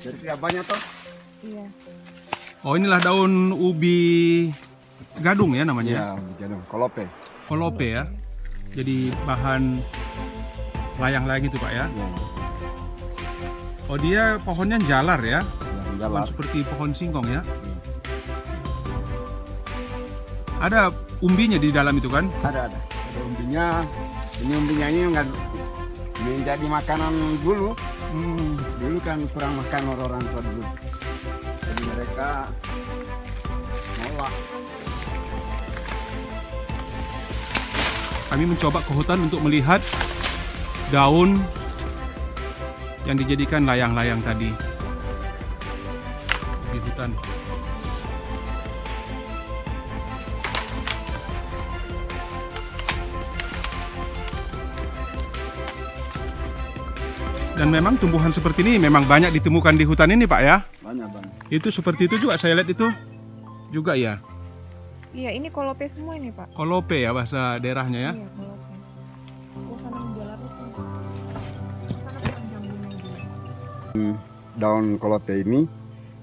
Jadi tidak banyak toh. Iya. Oh, inilah daun ubi gadung ya namanya. Iya, gadung, kolope. Kolope ya. Jadi bahan layang-layang itu Pak ya. Iya, Oh, dia pohonnya jalar ya. yang Pohon jalan. seperti pohon singkong ya. Ada umbinya di dalam itu kan? Ada. Ada umbinya. Ini umbinya ini enggak menjadi makanan dulu. Dulu kan kurang makan orang tua dulu. Jadi mereka nolak. Kami mencoba ke hutan untuk melihat daun yang dijadikan layang-layang tadi di hutan. Dan memang tumbuhan seperti ini memang banyak ditemukan di hutan ini Pak ya. Banyak. Itu seperti itu juga saya lihat itu juga ya. Iya, ini kolope semua ini, Pak. Kolope ya bahasa daerahnya ya. Iya, kolope. Oh, sana menjalar itu. Sana panjang gunung dia. Daun kolope ini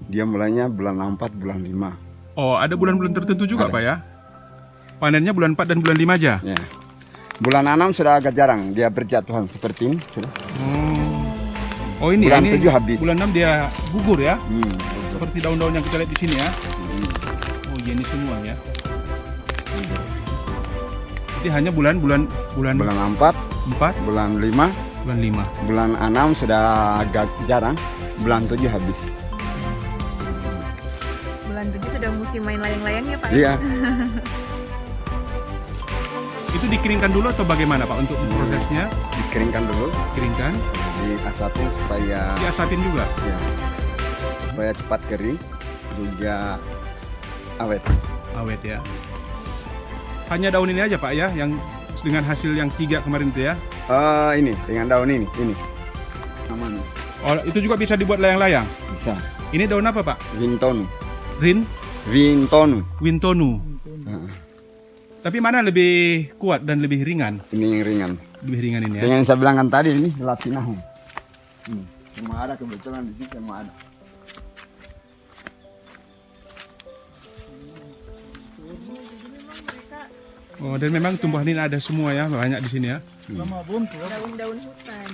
dia mulainya bulan 4, bulan 5. Oh, ada bulan-bulan tertentu juga Ada. Pak ya. Panennya bulan 4 dan bulan 5 aja. Ya. Bulan 6 sudah agak jarang dia berjatuhan seperti ini sudah. Oh ini Bulan ini 7 habis. bulan 6 dia gugur ya. Betul. Seperti daun-daun yang kita lihat di sini ya. Oh iya ini semua ya. Jadi hanya bulan Bulan 4, 4, bulan 5, bulan 5. bulan 6 sudah agak jarang. Bulan 7 habis. Bulan 7 sudah musim main layang-layangnya, Pak. Iya. Itu dikeringkan dulu atau bagaimana Pak untuk prosesnya? Dikeringkan dulu, Keringkan, diasapin supaya diasapin juga. ya, supaya cepat kering, juga awet. Awet ya. Hanya daun ini aja Pak ya yang dengan hasil yang 3 kemarin itu ya. Ini dengan daun ini. Namanya Oh, itu juga bisa dibuat layang-layang. bisa. Ini daun apa Pak? Wintonu. Wintonu. Nah, Tapi mana lebih kuat dan lebih ringan? ini yang ringan. Lebih ringan ini ya. Yang saya bilang kan tadi ini lapinahu. Semua ada kebetulan di sini semua ada. Oh, dan memang tumbuhan ini ada semua ya, banyak di sini ya. Daun-daun hutan.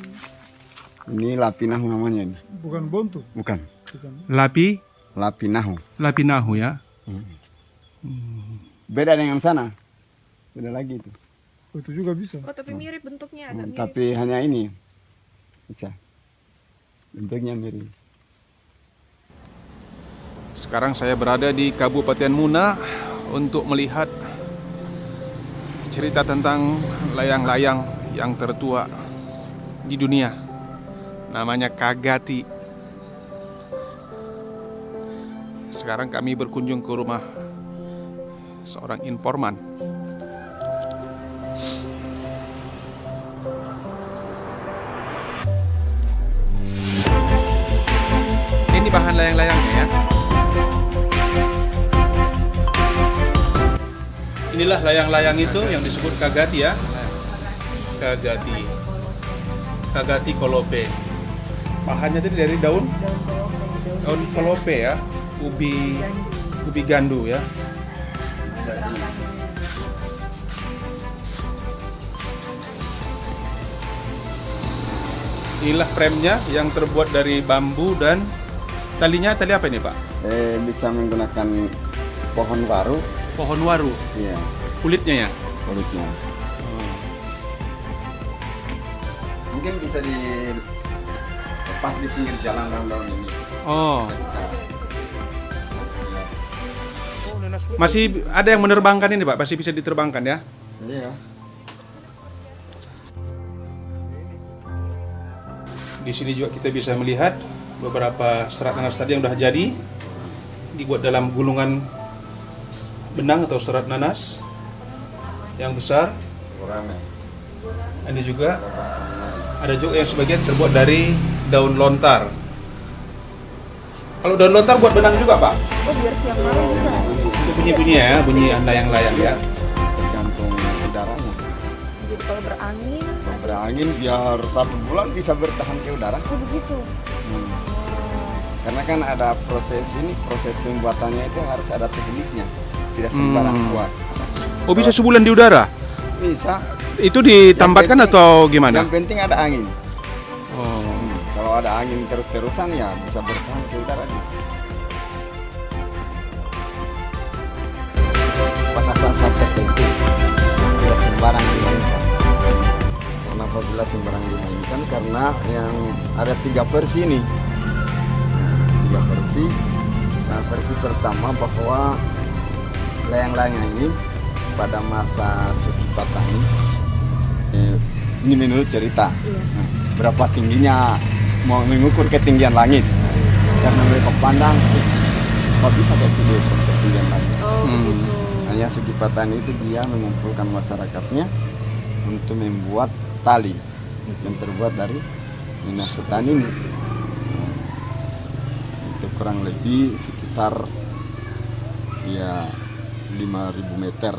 Ini lapinahu namanya ini. Bukan bontu. Bukan. Lapinahu. Lapinahu ya. Beda dengan sana. Beda lagi itu. Oh, itu juga bisa. Oh, tapi mirip bentuknya, agak mirip. Tapi hanya ini. Bisa. Bentuknya mirip. Sekarang saya berada di Kabupaten Muna untuk melihat cerita tentang layang-layang yang tertua di dunia. Namanya Kagati. Sekarang kami berkunjung ke rumah seorang informan. Ini bahan layang-layangnya ya. Inilah layang-layang itu yang disebut Kagati ya. Kagati kolope. Bahannya tadi dari daun kolope ya. Ubi gandu ya. Inilah premnya yang terbuat dari bambu dan tali apa ini Pak? Bisa menggunakan pohon waru. Pohon waru, Iya, kulitnya ya? kulitnya. Mungkin bisa dilepas di pinggir jalan daun-daun ini. Oh. Masih ada yang menerbangkan ini Pak? Masih bisa diterbangkan ya? Iya. Di sini juga kita bisa melihat beberapa serat nanas tadi yang sudah jadi dibuat dalam gulungan benang atau serat nanas yang besar. Ini juga ada juga yang sebagian terbuat dari daun lontar. Kalau daun lontar buat benang juga Pak? Oh, biar siang malam bisa. Itu bunyi-bunyi ya, bunyi layang-layang ya. Tergantung udaranya. Jadi kalau berangin, Berangin biar 1 bulan bisa bertahan ke udara. oh begitu. Hmm. Karena kan ada proses pembuatannya itu harus ada tekniknya, tidak sembarang buat. Oh, bisa sebulan di udara? Bisa. Itu ditambahkan atau gimana? Yang penting ada angin. Oh. Kalau ada angin terus-terusan ya bisa bertahan ke udara juga. Petasan sate itu tidak sembarang dimainkan. Kenapa bila sembarang dimainkan? Karena yang ada 3 versi ini. 3 versi. Nah, versi pertama bahwa layang-layang ini pada masa Suki Patani, ini menurut cerita. Nah, berapa tingginya, mau mengukur ketinggian langit, karena mereka pandang kok bisa kayak gitu ketinggian langit. Hanya Suki Patani itu dia mengumpulkan masyarakatnya untuk membuat tali yang terbuat dari minyak ketan ini. Itu kurang lebih sekitar ya 5.000 meter.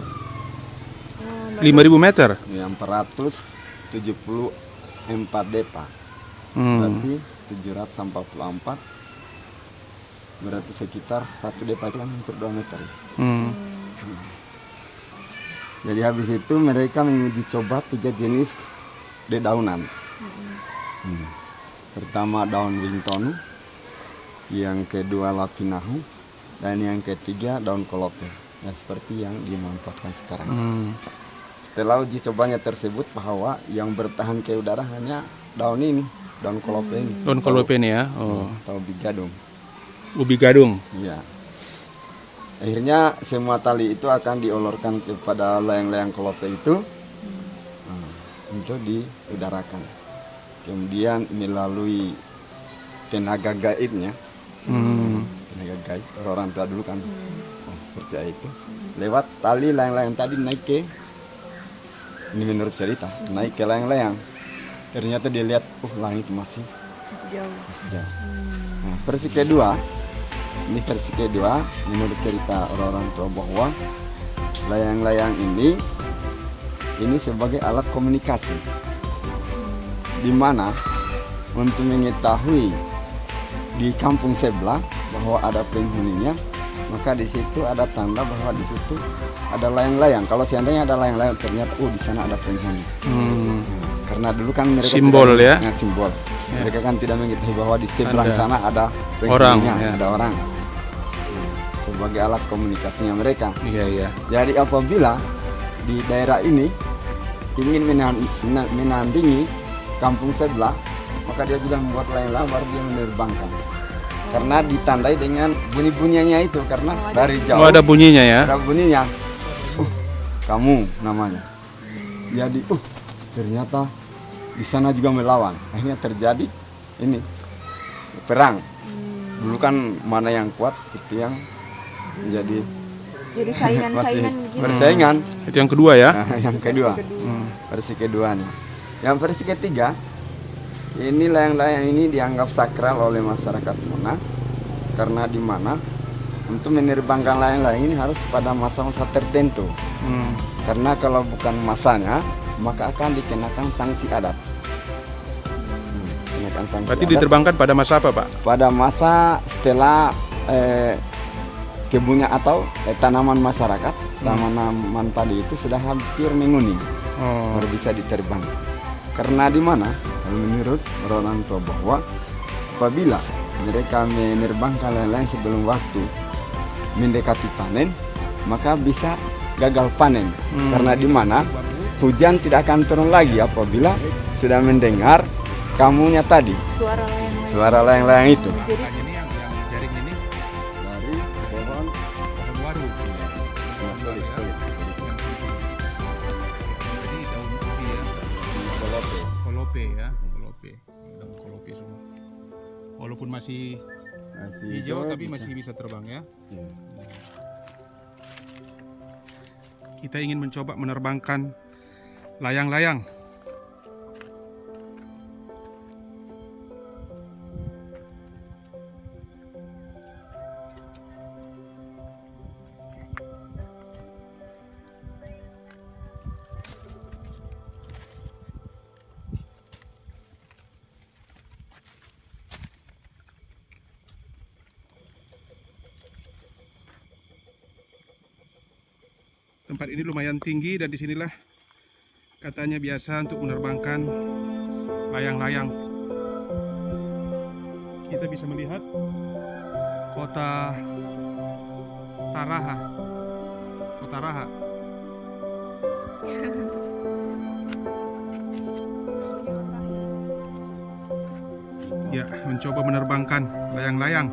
5.000 meter? Ya, 474 depa. Berarti 744. Berarti sekitar 1 depa itu kan hampir 2 meter. Jadi habis itu mereka menguji coba 3 jenis dedaunan. Pertama daun wintonu, yang kedua lapinahu, dan yang ketiga daun kolope. Ya, seperti yang dimanfaatkan sekarang. Setelah uji cobanya tersebut bahwa yang bertahan ke udara hanya daun ini, daun kolope ini. Daun kolope ini ya. Oh. Atau bigadung. Ubi gadung. Iya. Akhirnya semua tali itu akan diolorkan kepada layang-layang kolope itu untuk diudarakan. Kemudian melalui tenaga gaibnya, tenaga gaib orang tua dulu kan percaya itu, lewat tali layang-layang tadi naik ke, ini menurut cerita, naik ke layang-layang. Ternyata dia lihat, langit masih jauh. Nah, versi kedua, menurut cerita orang-orang tua bahwa layang-layang ini sebagai alat komunikasi, di mana untuk mengetahui di kampung sebelah bahwa ada penghuninya, maka di situ ada tanda bahwa di situ ada layang-layang. Kalau seandainya ada layang-layang, ternyata di sana ada penghuni. Karena dulu kan mereka simbol ya, simbol. Ya. Mereka kan tidak mengetahui bahwa di sebelah sana ada orang, penghuninya, ya. ada orang. Sebagai alat komunikasinya mereka. Iya. Jadi apabila di daerah ini ingin menandingi kampung sebelah, maka dia juga membuat layang-layang baru dia menerbangkan. Karena ditandai dengan bunyi-bunyinya itu, karena dari jauh. Oh, ada bunyinya ya. Ada bunyinya. Kamu namanya. Jadi ternyata di sana juga melawan. Akhirnya terjadi ini perang. Dulu kan mana yang kuat itu yang jadi saingan-saingan gitu. Persaingan. Itu yang kedua ya. Nah, yang kedua. Versi keduanya. Yang versi ketiga, ini layang-layang ini dianggap sakral oleh masyarakat Mona, karena di mana untuk menerbangkan layang-layang ini harus pada masa-masa tertentu. Karena kalau bukan masanya, maka akan dikenakan sanksi adat. Berarti diterbangkan pada masa apa, Pak? Pada masa setelah kebunnya atau tanaman masyarakat, tanaman padi itu sudah hampir menguning, baru bisa diterbang. Karena di mana? Kalau menurut orang tua bahwa apabila mereka menerbangkan layang-layang sebelum waktu mendekati panen, maka bisa gagal panen. Karena di mana hujan tidak akan turun lagi apabila sudah mendengar kamunya tadi, suara layang-layang itu. Jadi Ini yang jaring ini Dari pohon waru. kulit. Jadi daun ubi ya. Kolope. Kolope ya, daun kolope semua. Walaupun masih hijau tapi masih bisa terbang ya. Ya. Kita ingin mencoba menerbangkan layang-layang. Tempat ini lumayan tinggi dan disinilah katanya biasa untuk menerbangkan layang-layang. Kita bisa melihat kota Taraha. Kota Raha. Ya, mencoba menerbangkan layang-layang.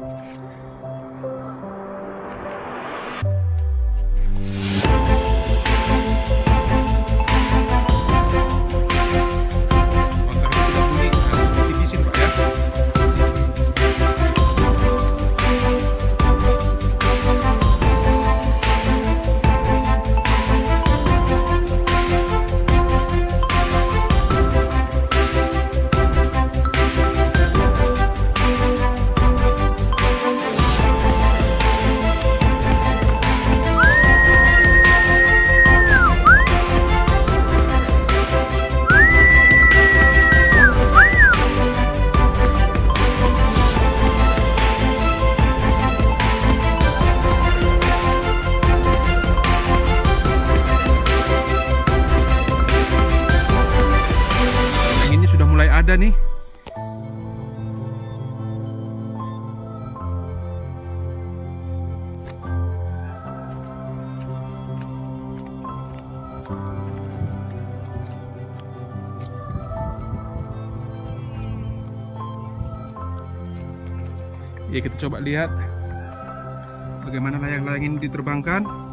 Ada nih. Ya, kita coba lihat bagaimana layang-layang ini diterbangkan.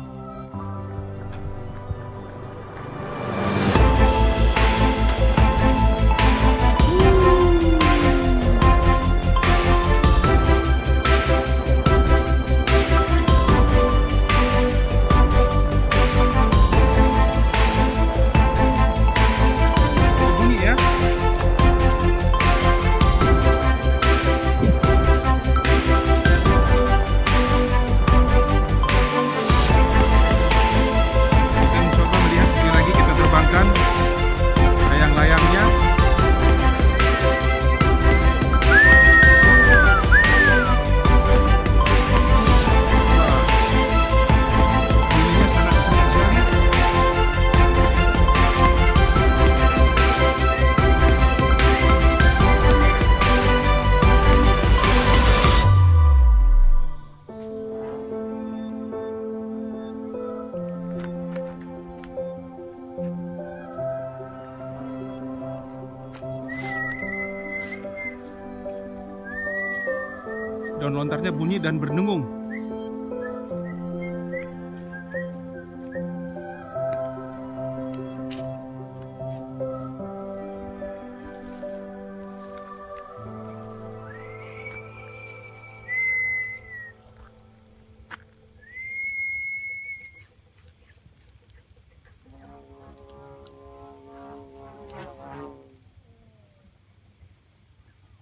Daun lontarnya bunyi dan berdengung.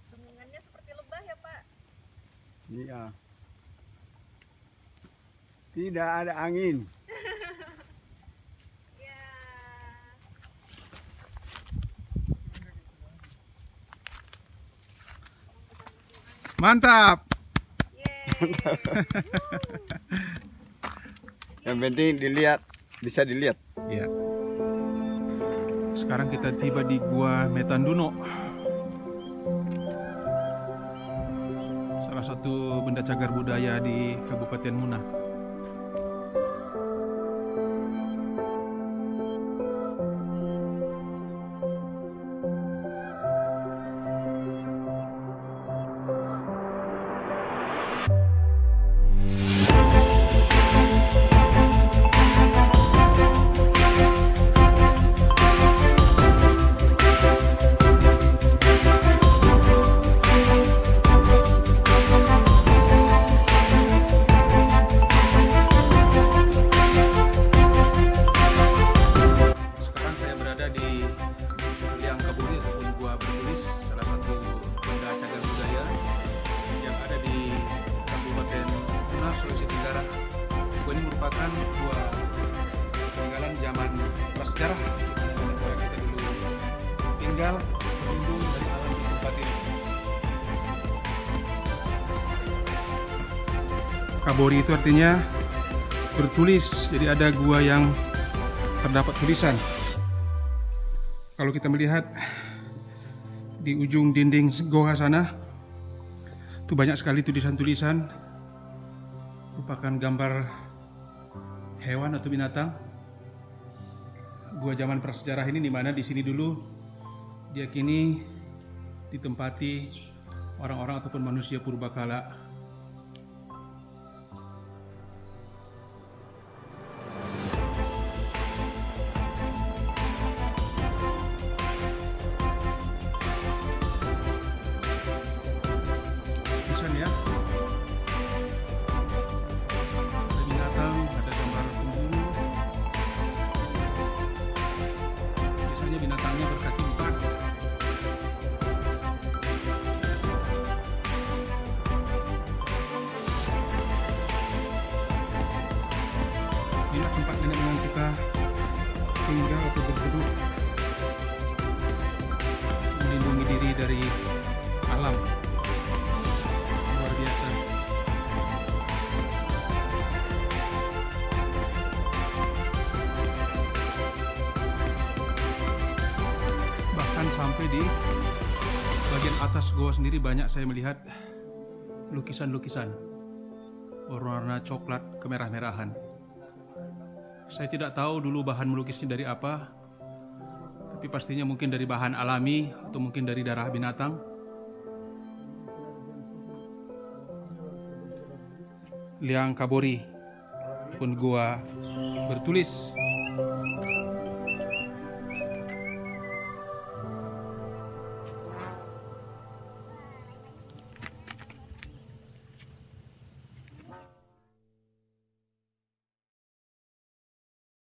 Dengungannya seperti lebah ya, Pak? Iya. Tidak ada angin. Ya. Mantap. Yeay. Yang penting dilihat, bisa dilihat. Ya. Sekarang kita tiba di Gua Metanduno. Salah satu benda cagar budaya di Kabupaten Muna. Gua ini merupakan gua peninggalan zaman prasejarah negara kita dulu tinggal berlindung dari alam di tempat ini. Kabori itu artinya bertulis, jadi ada gua yang terdapat tulisan. Kalau kita melihat di ujung dinding goa sana, itu banyak sekali tulisan-tulisan, merupakan gambar hewan atau binatang. Gua zaman prasejarah ini dimana di sini dulu diyakini ditempati orang-orang ataupun manusia purbakala. Tulisan ya. Ada binatang, ada gambar pemburu. Biasanya binatangnya berkaki 4. Inilah tempat nenek moyang kita tinggal atau berteduh, melindungi diri dari alam. Luar biasa. Bahkan sampai di bagian atas goa sendiri banyak saya melihat lukisan-lukisan warna coklat kemerah-merahan. Saya tidak tahu dulu bahan melukisnya dari apa, tapi pastinya mungkin dari bahan alami atau mungkin dari darah binatang. Liang Kabori pun gua bertulis